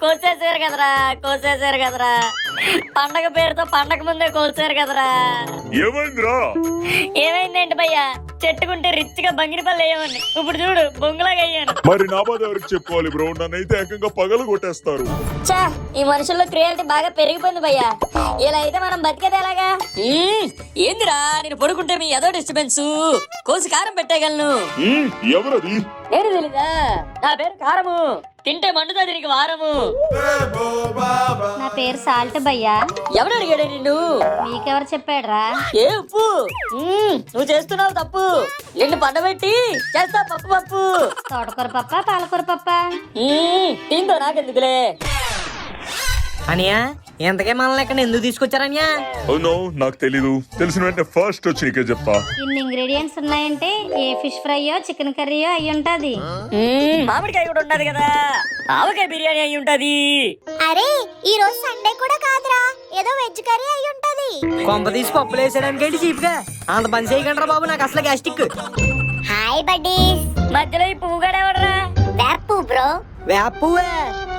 కోసేసారు కదరా పండగ పేరుతో పండగ ముందే కోసారు కదరా. ఏమైందేంటి భయ్యా, చెట్టుకుంటే రిచ్ గా బంగిరిపల్లి అయ్యామని ఇప్పుడు చూడు బొంగులాగా అయ్యాను. మరి నా బాధ ఎవరికి చెప్పుకోవాలి బ్రో? నన్నైతే ఏకంగా పగలు కొట్టేస్తారు. చా, ఈ మనుషుల్లో క్రియాలిటీ బాగా పెరిగిపోయింది భయ్యా. ఇలా అయితే మనం బతికేది ఎలాగా? ఏందిరా నేను పడుకుంటే మీ ఏదో డిస్టర్బెన్స్ కోసి కారం పెట్టగలను. ఎవరది? నేను తెలీదా? నా పేరు కారము, తింటే మండుతా దీనికి వారము. నా పేరు సాల్ట్ భయ్యా. ఎవడు అడిగాడు నిన్ను? మీకెవరు చెప్పాడురా? ఏ ఉప్పు? నువ్వు చేస్తున్నావు తప్పు. నిన్ను పండబెట్టి చేస్తా పప్పు. తోటకూర పప్ప పాలకూర పప్ప? దీంతో నాకెందుకులే. అనియా ఎంతకే మనల్ని ఎక్కడ ఎందుకు తీసుకొచ్చారనియా? అవును, నాకు తెలీదు. తెలిసిన వెంటనే ఫస్ట్ వచ్చి నీకే చెప్తా. ఇన్ని ఇంగ్రీడియంట్స్ ఉన్నాయంటే ఏ ఫిష్ ఫ్రైయో చికెన్ కర్రీయో అయి ఉంటది. మామిడికాయ కూడా ఉన్నది కదా, ఆవకాయ బిర్యానీ అయి ఉంటది. అరే ఈ రోజు సండే కూడా కాదురా, ఏదో వెజ్ కర్రీ అయి ఉంటది. కొంప తీసి పప్పులు వేసేయడానికి ఏంటి చీప్ గా అంత పని చేయకండి బాబు, నాకు అసలు గ్యాస్టిక్. Hi buddies. మధ్యలో ఈ పువ్వు కూడా ఎవడరా? వేపు బ్రో. వేపువే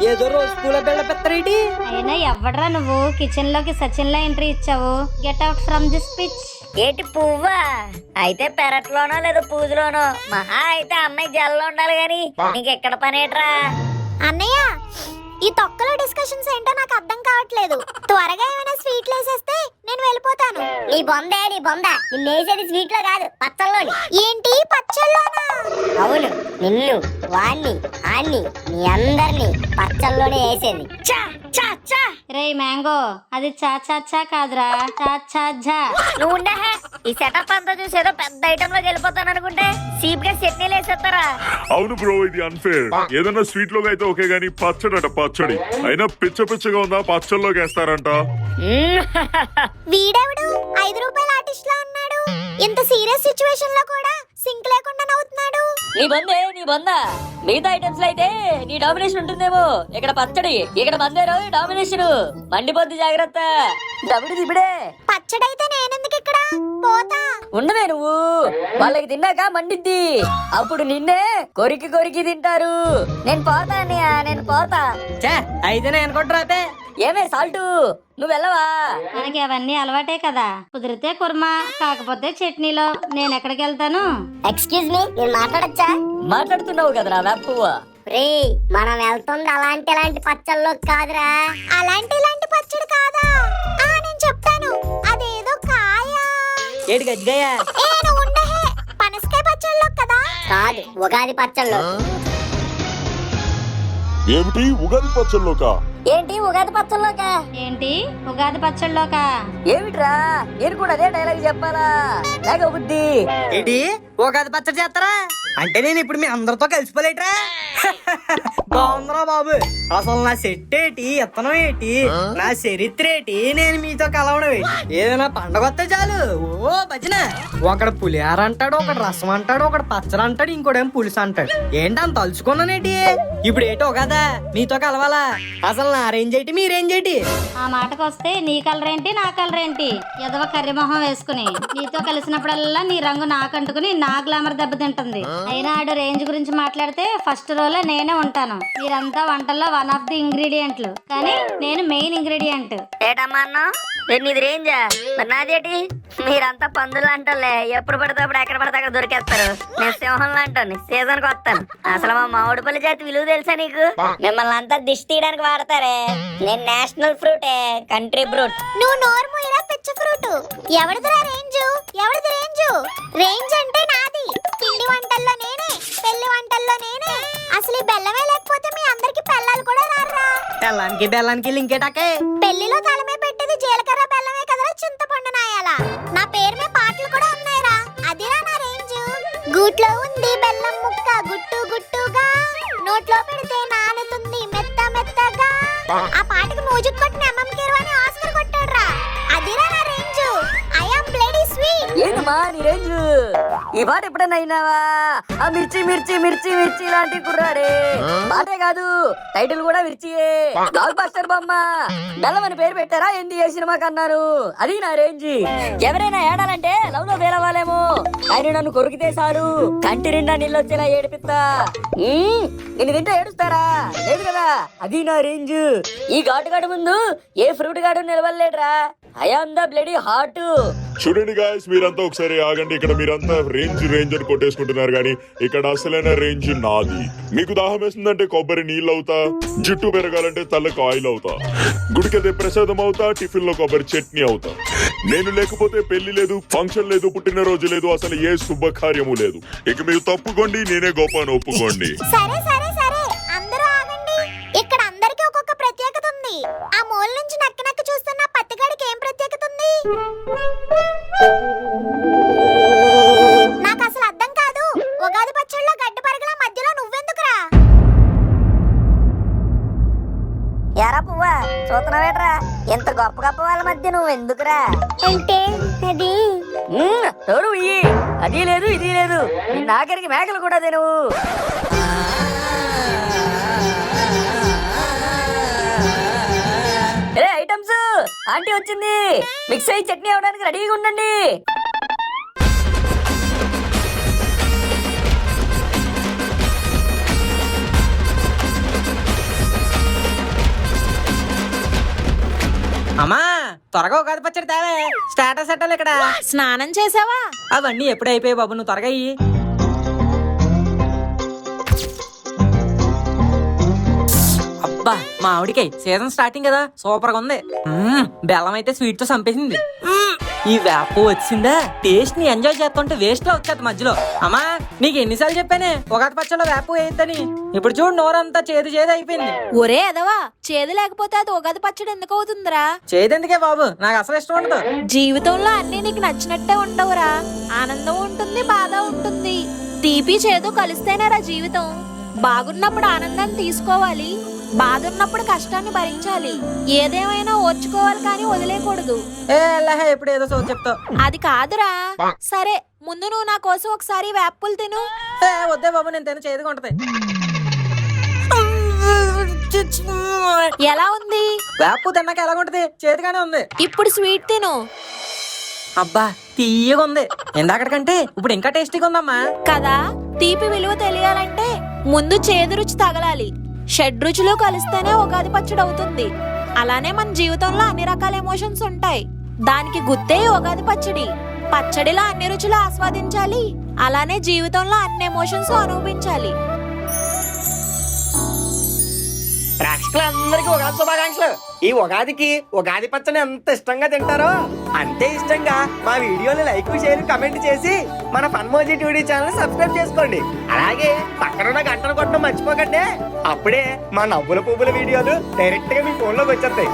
ఏదో రోజు పూల బిళ్ళ పెత్తరేటి. అయినా ఎవడరా నువ్వు కిచెన్ లోకి సచిన్ లా ఎంట్రీ ఇచ్చావు? Get out from this pitch. ఏటి పువ్వా? అయితే పెరట్లోనో లేదా పూజలోనో, మహా అయితే అమ్మాయి జల్లో ఉండాలి గాని నీకెక్కడ పనేట్రా? అన్నయ్య ఈ తొక్కలో డిస్కషన్స్ ఏంటో నాకు అర్థం కావట్లేదు. త్వరగా ఏమైనా స్వీట్లు వేసేస్తే నేను వెళ్ళిపోతాను. నీ బొందే నీ బొంద, నిన్నేసేది స్వీట్ లో కాదు పచ్చల్లోని. ఏంటి పచ్చళ్ళలోనా? అవును, నిన్ను వాణ్ణి ఆన్ని మీ అందరినీ పచ్చల్లోనే వేసేది. రే మ్యాంగో, అది చా చా చా కాదురా, చా చా ఝా. నువ్వు ఉండే ఈ సెటప్ అంతా చూసి ఏదో పెద్ద ఐటమ్ లోకి వెళ్ళిపోతాను అనుకుంటే చీప్ గా చట్నీలు వేసేస్తారా? అవును బ్రో, ఇది అన్ఫేర్. ఏదన్నా స్వీట్ లోకి అయితే ఓకే గానీ పచ్చడట పచ్చడి అయినా పిచ్చగా ఉందా? పచ్చళ్ళలోకి వేస్తారంట. వీడెవడు 5 రూపాయల ఆర్టిస్ట్ లా ఉన్నాడు? ఇంత సీరియస్ సిచ్యువేషన్ లో కూడా సింక్ లేకుండా నవ్వుతున్నాడు. నీ బొంద మిగతా ఐటమ్స్ లో అయితే నీ డామినేషన్ ఉంటుందేమో, ఇక్కడ పచ్చడి, ఇక్కడ మందేరో డామినేషన్. మండిపోద్ది, జాగ్రత్త. దబిడి దిబిడే. పచ్చడైతే నేనెందుకు ఇక్కడ? పోతా. ఉండవే నువ్వు, వాళ్ళకి తిన్నాక మండిద్ది, అప్పుడు నిన్నే కొరికి తింటారు. నేను పోతా అన్నయ్య, నేను పోతా. అయితే నేను అనుకుంటారా? ఏమే సాల్టు, నువ్వు వెళ్ళవా? మనకి అవన్నీ అలవాటే కదా. కుదిరితే కుర్మా, కాకపోతే చట్నీలో. నేను ఎక్కడికి వెళ్తాను? ఎక్స్క్యూజ్ మీ, నేను మాట్లాడచ్చా? మాట్లాడుతున్నావు కదరా వేపువ్వా. రే మనం వెళ్తుంది అలాంటి పచ్చల్లో కాదురా. ఇలాంటి పచ్చడి కాదా? నేను చెప్తాను. అదేదో కాయ. ఏడు గజ్జిగాయ? నువ్వు ఉండే పనసకాయ పచ్చళ్ళలో కదా? కాదు, ఉగాది పచ్చళ్ళు. ఏమిటి ఉగాది పచ్చళ్ళలోకా? ఏంటి ఉగాది పచ్చళ్ళలోకా? ఏంటి ఉగాది పచ్చళ్ళలోకా? ఏమిట్రా, నేను కూడా అదే డైలాగ్ చెప్పాలా? లేక బుద్ధి ఏంటి ఉగాది పచ్చడి చేస్తారా అంటే నేను ఇప్పుడు మీ అందరితో కలిసిపోలేట్రా? బాగుందిరా బాబు. అసలు నా సెట్ ఏంటి, ఎత్తనం ఏంటి, నా చరిత్ర ఏంటి, నేను మీతో కలవడం ఏంటి? ఏదైనా పండగ వస్తే చాలు ఓ భజన. ఒకడు పులిహార అంటాడు, ఒకడు రసం అంటాడు, ఒకడు పచ్చడి అంటాడు, ఇంకోడేం పులుసు అంటాడు. ఏంటి అంత తలుచుకున్నానేటి? ఇప్పుడు ఏంటో కదా మీతో కలవాలా? అసలు నా రేంజ్ ఏంటి, మీ రేంజ్ ఏంటి? ఆ మాటకు వస్తే నీ కలర్ ఏంటి, నా కలర్ ఏంటి? ఎదవ కర్రీ మొహం వేసుకుని నీతో కలిసినప్పుడల్లా నీ రంగు నాకంటుకుని నా గ్లామర్ దెబ్బతింటుంది. అయినా ఆడు రేంజ్ గురించి మాట్లాడితే ఫస్ట్ రోలో నేనే ఉంటాను. మీరంతా వంటల్లో వన్ ఆఫ్ ది ఇంగ్రీడియంట్లు, కానీ నేను మెయిన్ ఇంగ్రీడియంట్. ఏటమ్మా అన్న, నీది రేంజా? మరి నాదేటి? మీరంతా పందులు అంటోలే, ఎప్పుడు పడితే అప్పుడు ఎక్కడ పడితే అక్కడ దొరికేస్తారు. నేను సింహంలో అంటాను, సీజన్ కి వస్తాను. అసలు మా మామిడిపల్లి జాతి విలువ తెలుసా నీకు? మిమ్మల్ని అంతా దిష్టి తీయడానికి వాడతారే. నేను నేషనల్ ఫ్రూటే, కంట్రీ ఫ్రూట్. నువ్వు నోరు మూయరా పిచ్చ ఫ్రూట్. ఎవరిదిరా రేంజ్? ఎవరిది రేంజ్? రేంజ్ అంటే నాది. పిండి వంటల్లో నేనే, పెళ్లి వంటల్లో నేనే. అసలు ఈ బెల్లమే లేకపోతే మీ అందరికి పెళ్ళాలు కూడా రారా? బెల్లానికి లింకేటాకే. పెళ్లిలో తలమే పెట్టేది జీలకర్ర బెల్లమే కదరా, చింతపండు నాయాల. నా పేరు మీద పాటలు కూడా ఉన్నాయిరా, అదిరా నా రేంజ్. గూట్లో ఉంది బెల్లం ముక్క గుట్టుగా, నోట్లో పెడితే నానుతుంది మెత్త మెత్తగా. ఆ పాటకి మ్యూజిక్ కొట్టిన ఎంఎం కీరవాణి ఆస్కర్ కొట్టాడురా, అదిరా నా range. I am bloody sweet. ఏంటమ్మా నీ రేంజ్? ఈ పాట ఎప్పుడైనా అయినావా? ఆ మిర్చి మిర్చి మిర్చి మిర్చి లాంటి కుర్రాడే. పాటే కాదు, టైటిల్ కూడా మిర్చియే. బ్లాక్ బస్టర్ బొమ్మ. బెల్లం అని పేరు పెట్టారా ఏంది ఏ సినిమాకి అన్నారు? అది నా రేంజ్. ఎవరైనా ఏడాలంటే లవ్ లో ఫెయిల్ అవ్వాలేమో, ఆయన నన్ను కొరికితే చాలు కంటి నిండా నీళ్ళు వచ్చేలా ఏడిపిస్తా. నేను తింటే ఏడుస్తారా? లేదు కదా, అది నా రేంజ్. ఈ ఘాటుగాడు ముందు ఏ ఫ్రూట్ గాడు నిలవలేడురా. I am the bloody heart. చూడండి గాయస్, మీరంతా ఒకసారి ఆగండి. ఇక్కడ మీరంతా రేంజ్ రేంజ్ అని కొట్టేసుకుంటున్నారు కానీ ఇక్కడ అసలైన రేంజ్ నాది. మీకు దాహం వేస్తుందంటే కొబ్బరి నీళ్ళు అవుతా, జుట్టు పెరగాలంటే తలకు ఆయిల్ అవుతా, గుడికెళ్తే ప్రసాదం అవుతా, టిఫిన్ లో కొబ్బరి చట్నీ అవుతా. నేను లేకపోతే పెళ్లి లేదు, ఫంక్షన్ లేదు, పుట్టినరోజు లేదు, అసలు ఏ శుభకార్యము లేదు. ఇక మీరు తప్పుకోండి, నేనే గొప్పను ఒప్పుకోండి. సరే సరే సరే, అందరూ ఆగండి. ఇక్కడ అందరికీ ఒక్కొక్క ప్రత్యేకత ఉంది. ఆ మూల నుంచి నక్క నక్క చూస్తున్న పత్తిగాడికి ఏం ప్రత్యేకత ఉంది? నాకు అసలు అర్థం కాదు. ఉగాది పచ్చళ్ళలో గడ్డి పరగల మధ్యలో నువ్వెందుకురా? ఎరా పువ్వా, చూస్తున్నావేట్రా? ఎంత గొప్ప గొప్ప వాళ్ళ మధ్య నువ్వు ఎందుకురా? అంటే అది ఎవరు ఇయ్యి? అది లేదు ఇది లేదు, నిన్న ఆఖరికి మేకలు కూడా తినవు. ఐటమ్స్ ఆంటీ వచ్చింది. మిక్స్ అయ్యి చట్నీ అవడానికి రెడీగా ఉండండి. అమ్మా త్వరగా ఉగాది పచ్చడి తేవే. స్టేటస్ పెట్టాలి ఇక్కడ. స్నానం చేసావా? అవన్నీ ఎప్పుడు అయిపోయాయి బాబు, నువ్వు త్వరగా ఇయ్యి. అబ్బా మా ఆవిడికాయ సీజన్ స్టార్టింగ్ కదా, సూపర్ గా ఉంది. బెల్లం అయితే స్వీట్ తో చంపేసింది. ఈ వేప వచ్చిందా, టేస్ట్ ని ఎంజాయ్ చేస్తుంటే వేస్ట్ లో వచ్చేది మధ్యలో. అమ్మా నీకు ఎన్నిసార్లు చెప్పానే ఉగాది పచ్చడిలో వేప వేయద్దని. ఇప్పుడు చూడు నోరంతా చేదు చేదు అయిపోయింది. ఒరే ఎదవా, చేదు లేకపోతే అది ఉగాది పచ్చడి ఎందుకు అవుతుందిరా? చేదెందుకే బాబు, నాకు అసలు ఇష్టం ఉండదు. జీవితంలో అన్ని నీకు నచ్చినట్టే ఉండవురా. ఆనందం ఉంటుంది, బాధ ఉంటుంది. తీపి చేదు కలిస్తేనేరా జీవితం. బాగున్నప్పుడు ఆనందాన్ని తీసుకోవాలి, బాధ ఉన్నప్పుడు కష్టాన్ని భరించాలి. ఏదేమైనా ఓర్చుకోవాలి కానీ వదిలేకూడదు. ఎప్పుడు ఏదో సోది చెప్తావు. అది కాదురా. సరే ముందు నువ్వు నా కోసం ఒకసారి వేపులు తిను. వద్దే బాబు, నేను తిన చేదుగా ఉంటది. ఎలా ఉంది? వేపు తిన్నాక ఎలాగుంటది? చేతిగానే ఉంది. ఇప్పుడు స్వీట్ తిను. అబ్బా తీయగా ఉంది. ఇందాకటికంటే ఇప్పుడు ఇంకా టేస్టీగా ఉందమ్మా. కదా, తీపి విలువ తెలియాలంటే ముందు చేదు రుచి తగలాలి. షడ్రుచులు కలిస్తేనే ఉగాది పచ్చడి అవుతుంది. అలానే మన జీవితంలో అన్ని రకాల ఎమోషన్స్ ఉంటాయి. దానికి గుర్తే ఉగాది పచ్చడి. పచ్చడిలో అన్ని రుచులు ఆస్వాదించాలి, అలానే జీవితంలో అన్ని ఎమోషన్స్ అనుభవించాలి. ప్రేక్షకులందరికీ ఉగాది శుభాకాంక్షలు. ఈ ఉగాదికి ఉగాది పచ్చడి ఎంత ఇష్టంగా తింటారో అంతే ఇష్టంగా మా వీడియోని లైక్ షేర్ కమెంట్ చేసి మన ఫన్మోజీ టీవీ ఛానల్ సబ్స్క్రైబ్ చేసుకోండి. అలాగే పక్కనున్న గంటను కొట్టడం మర్చిపోకండి. అప్పుడే మా నవ్వుల పువ్వుల వీడియోలు డైరెక్ట్ గా మీ ఫోన్ లోకి వచ్చేస్తాయి.